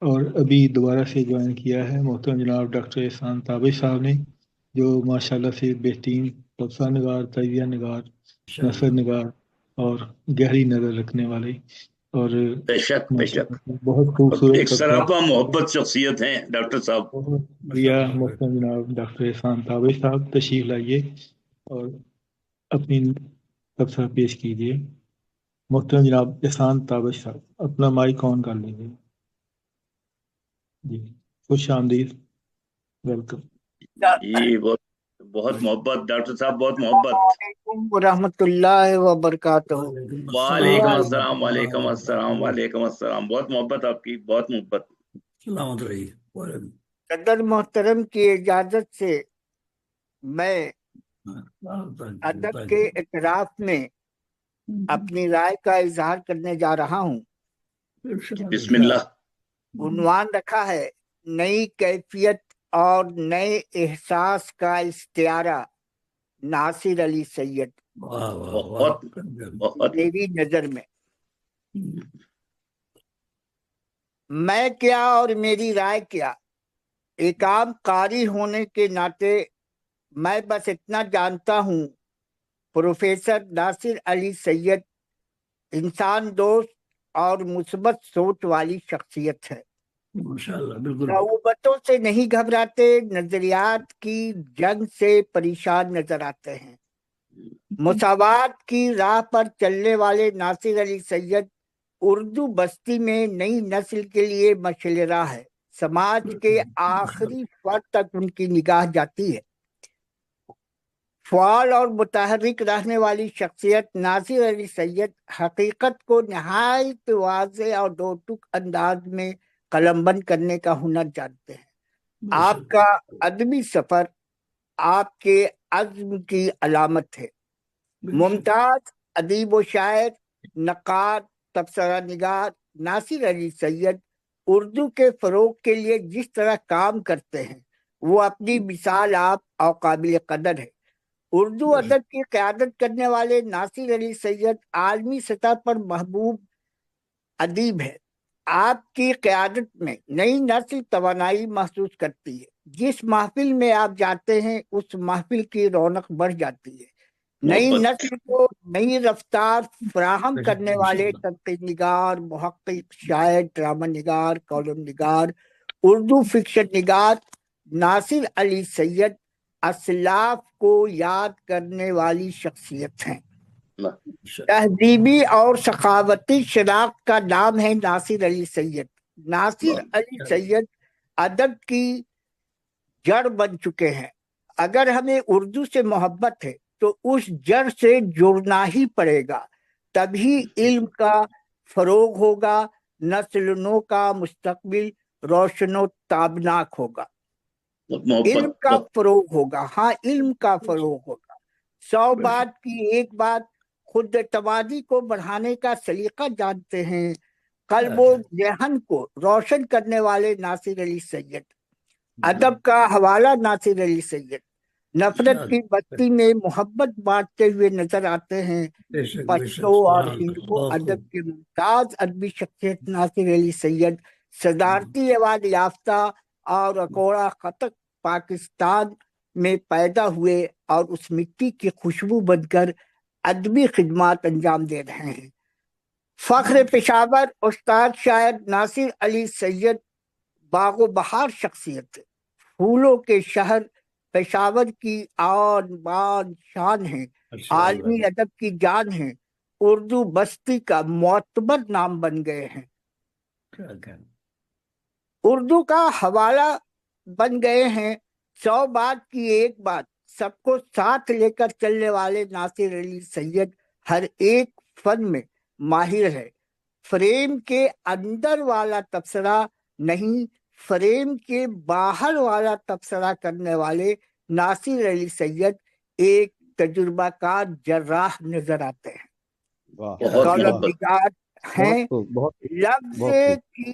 اور ابھی دوبارہ سے جوائن کیا ہے محترم جناب ڈاکٹر احسان تابش صاحب نے، جو ماشاءاللہ سے بہترین تبصرہ نگار، تجزیہ نگار، نثر نگار اور گہری نظر رکھنے والے، اور بے شک بے شک، ماشاءاللہ سے بہت اور خوبصورت ایک تبصرہ. سراپا محبت شخصیت ہیں ڈاکٹر صاحب۔ بہت شکریہ محترم جناب ڈاکٹر احسان تابش صاحب، تشریف لائیے اور اپنی تبصرہ پیش کیجیے. محترم جناب احسان تابش صاحب، اپنا مائک آن کر لیجیے. جی، خوش آمدید، ویلکم. جی بہت بہت محبت ڈاکٹر صاحب، بہت محبت۔ علیکم ورحمۃ اللہ وبرکاتہ۔ وعلیکم السلام، وعلیکم السلام، وعلیکم السلام، بہت محبت آپ کی، بہت محبت۔ سلامت رہی۔ صدر محترم کی اجازت سے میں ادب کے اعتراف میں اپنی رائے کا اظہار کرنے جا رہا ہوں۔ بسم اللہ۔ عنوان رکھا ہے نئی کیفیت اور نئے احساس کا استعارہ، ناصر علی سید۔ بہت بہت میری نظر میں کیا اور میری رائے کیا، ایک عام قاری ہونے کے ناطے میں بس اتنا جانتا ہوں، پروفیسر ناصر علی سید انسان دوست اور مثبت سوچ والی شخصیت ہے۔ ماشاءاللہ، بالکل۔ صعوبتوں سے نہیں گھبراتے، نظریات کی جنگ سے پریشان نظر آتے ہیں۔ مساوات کی راہ پر چلنے والے ناصر علی سید اردو بستی میں نئی نسل کے لیے مشعل راہ ہے۔ سماج کے آخری فرد تک ان کی نگاہ جاتی ہے۔ فعال اور متحرک رہنے والی شخصیت ناصر علی سید حقیقت کو نہایت واضح اور دو ٹوک انداز میں قلم بند کرنے کا ہنر جانتے ہیں۔ آپ کا ادبی سفر آپ کے عزم کی علامت ہے۔ ممتاز ادیب و شاعر، نقاد، تبصرہ نگار ناصر علی سید اردو کے فروغ کے لیے جس طرح کام کرتے ہیں وہ اپنی مثال آپ اور قابل قدر ہے۔ اردو ادب کی قیادت کرنے والے ناصر علی سید عالمی سطح پر محبوب ادیب ہے۔ آپ کی قیادت میں نئی نسل توانائی محسوس کرتی ہے۔ جس محفل میں آپ جاتے ہیں اس محفل کی رونق بڑھ جاتی ہے۔ نئی نسل کو نئی رفتار فراہم کرنے والے تنقید نگار، محقق، شاعر، ڈرامہ نگار، کالم نگار، اردو فکشن نگار ناصر علی سید اسلاف کو یاد کرنے والی شخصیت ہیں۔ تہذیبی اور ثقافتی شناخت کا نام ہے ناصر علی سید۔ ناصر علی سید ادب کی جڑ بن چکے ہیں۔ اگر ہمیں اردو سے محبت ہے تو اس جڑ سے جڑنا ہی پڑے گا، تبھی علم کا فروغ ہوگا، نسل نو کا مستقبل روشن و تابناک ہوگا، علم کا فروغ ہوگا۔ ہاں، علم کا فروغ ہوگا۔ 100 بات کی ایک بات، خود اعتمادی کو بڑھانے کا سلیقہ جانتے ہیں، قلب و ذہن کو روشن کرنے والے ناصر علی سید۔ ادب کا حوالہ ناصر علی سید نفرت کی بستی میں محبت بانٹتے ہوئے نظر آتے ہیں۔ پشتو اور ہندکو ادب کے ممتاز ادبی شخصیت ناصر علی سید صدارتی ایوارڈ یافتہ اور اکوڑا خطک پاکستان میں پیدا ہوئے اور اس مٹی کی خوشبو بن کر ادبی خدمات انجام دے رہے ہیں۔ فخر پشاور استاد شاعر ناصر علی سید باغ و بہار شخصیت ہے۔ پھولوں کے شہر پشاور کی آن بان شان ہے، عالمی ادب کی جان ہے، اردو بستی کا معتبر نام بن گئے ہیں، اردو کا حوالہ بن گئے ہیں۔ 100 بات کی ایک بات، سب کو ساتھ لے کر چلنے والے ناصر علی سید ہر ایک فن میں ماہر ہے۔ فریم کے اندر والا تبصرہ نہیں، فریم کے باہر والا تبصرہ کرنے والے ناصر علی سید ایک تجربہ کار جراح نظر آتے ہیں، کالم نگار ہیں۔ لفظ کی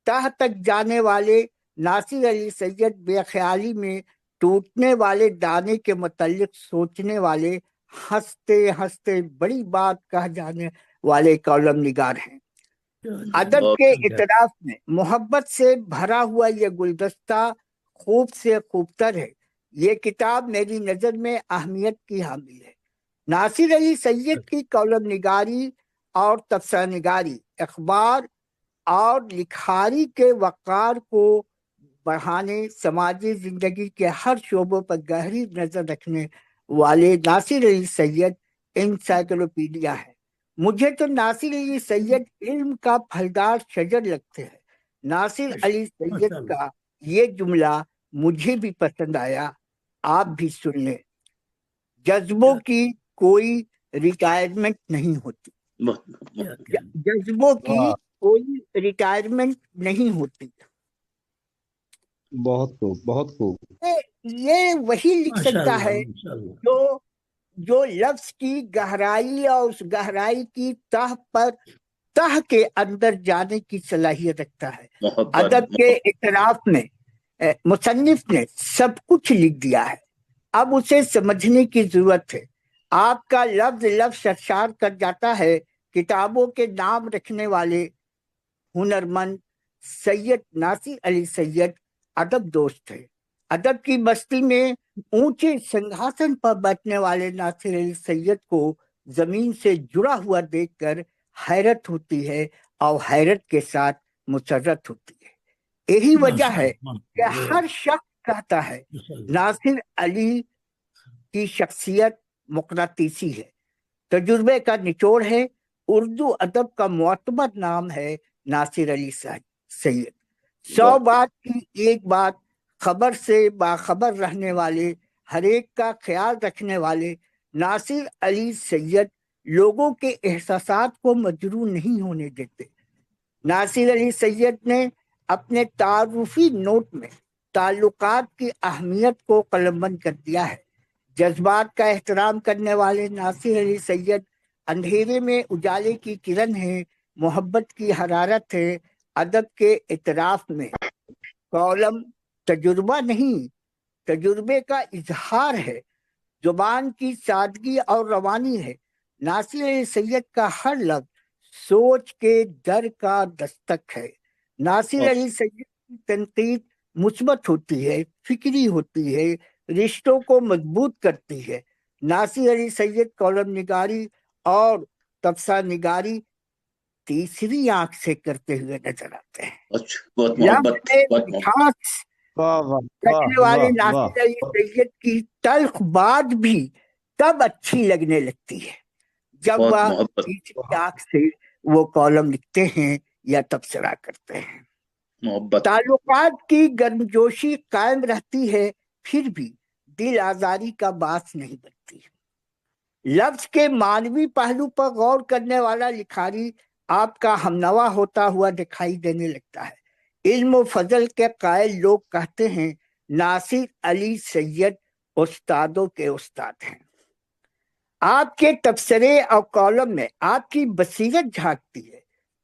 تہ تک جانے والے ناصر علی سید بے خیالی میں ٹوٹنے والے دانے کے متعلق سوچنے والے، ہنستے ہنستے بڑی بات کہہ جانے والے کالم نگار ہیں۔ ادب اور کے اعتراف میں محبت سے بھرا ہوا یہ گلدستہ خوب سے خوبتر ہے. یہ کتاب میری نظر میں اہمیت کی حامل ہے. ناصر علی سید کی کالم نگاری اور تبصرہ نگاری اخبار اور لکھاری کے وقار کو بڑھانے، سماجی زندگی کے ہر شعبوں پر گہری نظر رکھنے والے ناصر علی سید انسائکلوپیڈیا ہے. مجھے تو ناصر علی سید علم کا پھلدار شجر لگتے ہیں. ناصر علی سید کا یہ جملہ مجھے بھی پسند آیا، آپ بھی سن لیں. جذبوں کی کوئی ریٹائرمنٹ نہیں ہوتی. جذبوں کی کوئی ریٹائرمنٹ نہیں ہوتی. بہت خوب، بہت خوب. یہ وہی لکھ سکتا ہے جو لفظ کی گہرائی اور اس گہرائی کی تہ کے اندر جانے کی صلاحیت رکھتا ہے. ادب کے اعتراف میں مصنف نے سب کچھ لکھ دیا ہے، اب اسے سمجھنے کی ضرورت ہے. آپ کا لفظ لفظ سرشار کر جاتا ہے. کتابوں کے نام رکھنے والے ہنرمند سید ناصر علی سید ادب دوست ہے. ادب کی بستی میں اونچے سنگھاسن پر بیٹھنے والے ناصر علی سید کو زمین سے جڑا ہوا دیکھ کر حیرت ہوتی ہے اور حیرت کے ساتھ مسرت ہوتی ہے. یہی وجہ ہے کہ ہر شخص کہتا ہے ناصر علی کی شخصیت مقناطیسی ہے، تجربے کا نچوڑ ہے. اردو ادب کا معتبر نام ہے ناصر علی سید. 100 بات کی ایک بات، خبر سے باخبر رہنے والے، ہر ایک کا خیال رکھنے والے ناصر علی سید لوگوں کے احساسات کو مجروح نہیں ہونے دیتے. ناصر علی سید نے اپنے تعارفی نوٹ میں تعلقات کی اہمیت کو قلمبند کر دیا ہے. جذبات کا احترام کرنے والے ناصر علی سید اندھیرے میں اجالے کی کرن ہے، محبت کی حرارت ہے. ادب کے اعتراف میں کالم تجربہ نہیں، تجربے کا اظہار ہے، زبان کی سادگی اور روانی ہے. ناصر علی سید کا ہر لفظ سوچ کے در کا دستک ہے. ناصر علی سید کی تنقید مثبت ہوتی ہے، فکری ہوتی ہے، رشتوں کو مضبوط کرتی ہے. ناصر علی سید کالم نگاری اور تبصرہ نگاری تیسری آنکھ سے کرتے ہوئے نظر آتے ہیں. بہت محبت، رکھنے والے ناصر علی سید کی تلخ بات بھی تب اچھی لگنے لگتی ہے جب وہ تیسری آنکھ سے وہ کالم لکھتے ہیں یا تبصرہ کرتے ہیں. تعلقات کی گرمجوشی قائم رہتی ہے، پھر بھی دل آزاری کا باعث نہیں بنتی. لفظ کے معنوی پہلو پر غور کرنے والا لکھاری آپ کا ہمنوا ہوتا ہوا دکھائی دینے لگتا ہے. علم و فضل کے قائل لوگ کہتے ہیں ناصر علی سید استادوں کے استاد ہیں. آپ کے تبصرے اور کالم میں آپ کی بصیرت جھانکتی ہے.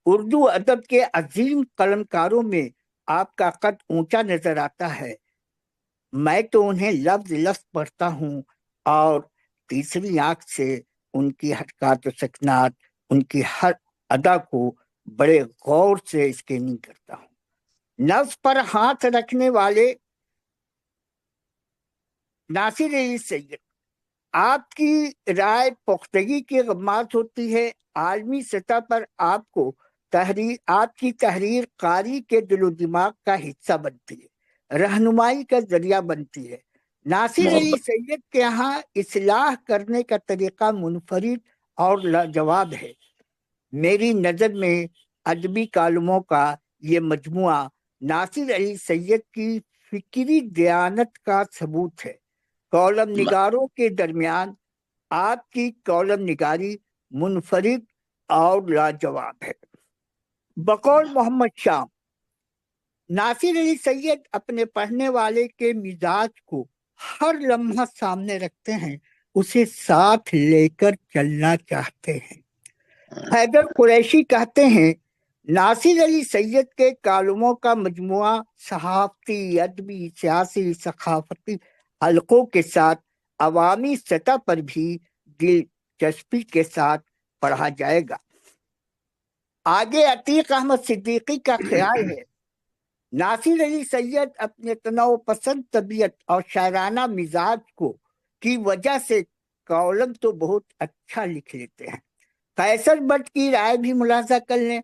اردو ادب کے عظیم قلمکاروں میں آپ کا قد اونچا نظر آتا ہے. میں تو انہیں لفظ لفظ پڑھتا ہوں اور تیسری آنکھ سے ان کی حرکات و سکنات، ان کی ہر ادا کو بڑے غور سے اسکیننگ کرتا ہوں. نفس پر ہاتھ رکھنے والے ناصر علی سید، آپ کی رائے پختگی کی غماز ہوتی ہے. عالمی سطح پر آپ کی تحریر قاری کے دل و دماغ کا حصہ بنتی ہے، رہنمائی کا ذریعہ بنتی ہے. ناصر علی سید کے ہاں اصلاح کرنے کا طریقہ منفرد اور لاجواب ہے. میری نظر میں ادبی کالموں کا یہ مجموعہ ناصر علی سید کی فکری دیانت کا ثبوت ہے. کالم نگاروں کے درمیان آپ کی کالم نگاری منفرد اور لاجواب ہے. بقول محمد شام، ناصر علی سید اپنے پڑھنے والے کے مزاج کو ہر لمحہ سامنے رکھتے ہیں، اسے ساتھ لے کر چلنا چاہتے ہیں. حیدر قریشی کہتے ہیں ناصر علی سید کے کالموں کا مجموعہ صحافتی، ادبی، سیاسی، ثقافتی حلقوں کے ساتھ عوامی سطح پر بھی دلچسپی کے ساتھ پڑھا جائے گا. آگے عتیق احمد صدیقی کا خیال ہے ناصر علی سید اپنے تنوع پسند طبیعت اور شاعرانہ مزاج کی وجہ سے کالم تو بہت اچھا لکھ لیتے ہیں۔ قیصر بٹ کی رائے بھی ملاحظہ کر لیں۔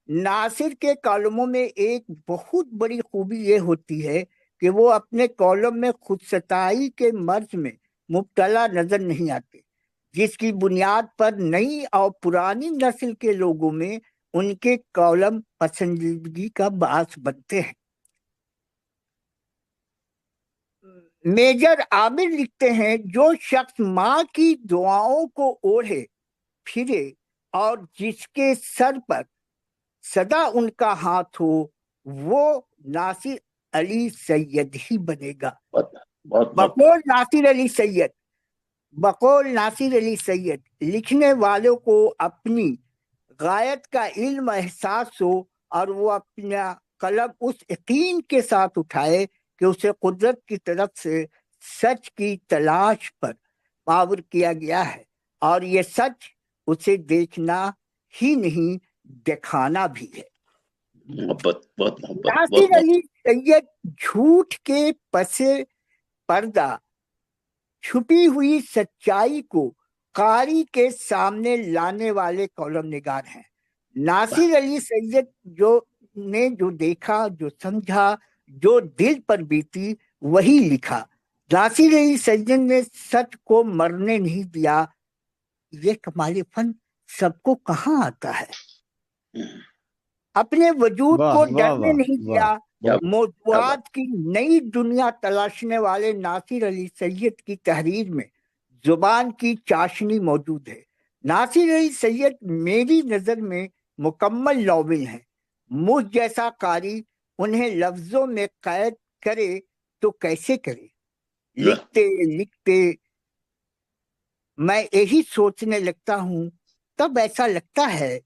ناصر کے کالموں میں ایک بہت بڑی خوبی یہ ہوتی ہے کہ وہ اپنے کالم میں خود ستائی کے مرض میں مبتلا نظر نہیں آتے، جس کی بنیاد پر نئی اور پرانی نسل کے لوگوں میں ان کے کالم پسندیدگی کا باعث بنتے ہیں۔ میجر عامر لکھتے ہیں جو شخص ماں کی دعاؤں کو اوڑھے پھرے اور جس کے سر پر سدا ان کا ہاتھ ہو وہ ناصر علی سید ہی بنے گا۔ بقول ناصر علی سید لکھنے والوں کو اپنی غایت کا علم احساس ہو اور وہ اپنا قلم اس یقین کے ساتھ اٹھائے کہ اسے قدرت کی طرف سے سچ کی تلاش پر پاور کیا گیا ہے، اور یہ سچ اسے دیکھنا ہی نہیں دکھانا بھی ہے۔ بہت محبت۔ ناصر علی سید جھوٹ کے پس پردہ چھپی ہوئی سچائی کو قاری کے سامنے لانے والے کالم نگار ہیں۔ ناصر علی سید جو دیکھا، جو سمجھا، جو دل پر بیتی وہی لکھا۔ ناصر علی سید نے سچ کو مرنے نہیں دیا۔ یہ کمال فن سب کو کہاں آتا ہے؟ اپنے وجود کو ڈرنے نہیں دیا۔ موضوعات کی نئی دنیا تلاشنے والے ناصر علی سید کی تحریر میں زبان کی چاشنی موجود ہے۔ ناصر علی سید میری نظر میں مکمل ناول ہیں۔ مجھ جیسا قاری انہیں لفظوں میں قید کرے تو کیسے کرے؟ لکھتے لکھتے میں یہی سوچنے لگتا ہوں، تب ایسا لگتا ہے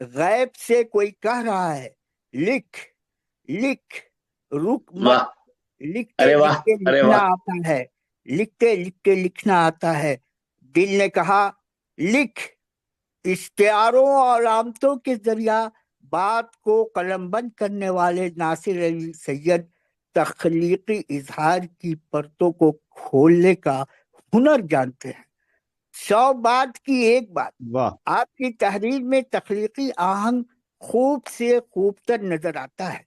غیب سے کوئی کہہ رہا ہے لکھ لکھ رک مت۔ لکھتے لکھتے لکھنا آتا ہے، لکھتے لکھتے لکھنا آتا ہے۔ دل نے کہا لکھ۔ اشتعاروں اور علامتوں کے ذریعہ بات کو قلم بند کرنے والے ناصر علی سید تخلیقی اظہار کی پرتوں کو کھولنے کا ہنر جانتے ہیں۔ 100 بات کی ایک بات، آپ کی تحریر میں تخلیقی آہنگ خوب سے خوب تر نظر آتا ہے۔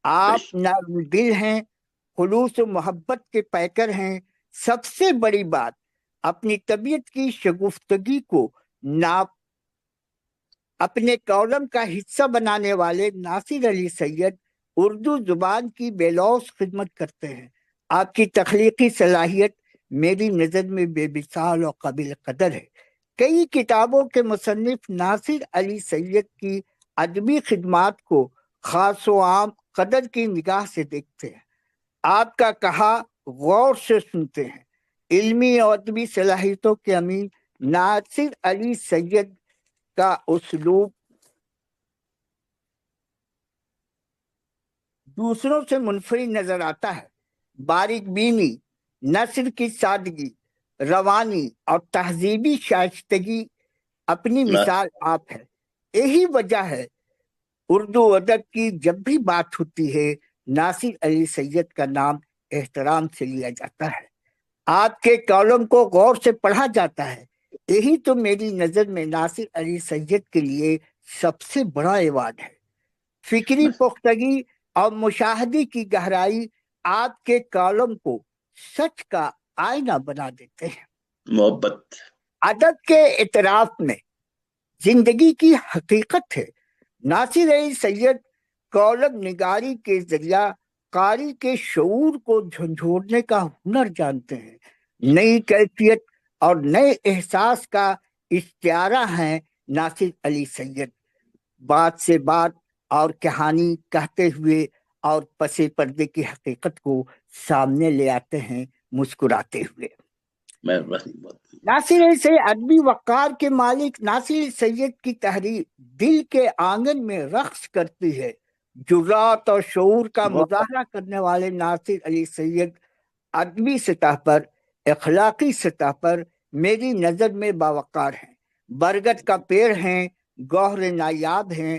آپ نرم دل ہیں، خلوص و محبت کے پیکر ہیں۔ سب سے بڑی بات، اپنی طبیعت کی شگفتگی کو اپنے کالم کا حصہ بنانے والے ناصر علی سید اردو زبان کی بے لوث خدمت کرتے ہیں۔ آپ کی تخلیقی صلاحیت میری نظر میں بے مثال اور قابل قدر ہے۔ کئی کتابوں کے مصنف ناصر علی سید کی ادبی خدمات کو خاص و عام قدر کی نگاہ سے دیکھتے ہیں۔ آپ کا کہا غور سے سنتے ہیں۔ علمی اور ادبی صلاحیتوں کے امین ناصر علی سید کا اسلوب دوسروں سے منفرد نظر آتا ہے۔ باریک بینی، نثر کی سادگی، روانی اور تہذیبی شائستگی اپنی مثال آپ ہے۔ یہی وجہ ہے اردو ادب کی جب بھی بات ہوتی ہے ناصر علی سید کا نام احترام سے لیا جاتا ہے۔ آپ کے کالم کو غور سے پڑھا جاتا ہے۔ یہی تو میری نظر میں ناصر علی سید کے لیے سب سے بڑا ایوارڈ ہے۔ فکری پختگی اور مشاہدے کی گہرائی آپ کے کالم کو سچ کا آئینہ بنا دیتے ہیں۔ محبت ادب کے اعتراف میں زندگی کی حقیقت ہے۔ ناصر علی سید کالم نگاری کے ذریعہ قاری کے شعور کو جھنجھوڑنے کا ہنر جانتے ہیں۔ نئی کیفیت اور نئے احساس کا اشتعارہ ہیں ناصر علی سید۔ بات سے بات اور کہانی کہتے ہوئے اور پس پردے کی حقیقت کو سامنے لے آتے ہیں مسکراتے ہوئے۔ ناصر علی سید ادبی وقار کے مالک۔ ناصر علی سید کی تحریر دل کے آنگن میں رقص کرتی ہے۔ جرات اور شعور کا مظاہرہ کرنے والے ناصر علی سید ادبی سطح پر، اخلاقی سطح پر میری نظر میں باوقار ہیں۔ برگد کا پیڑ ہیں، گوہر نایاب ہیں،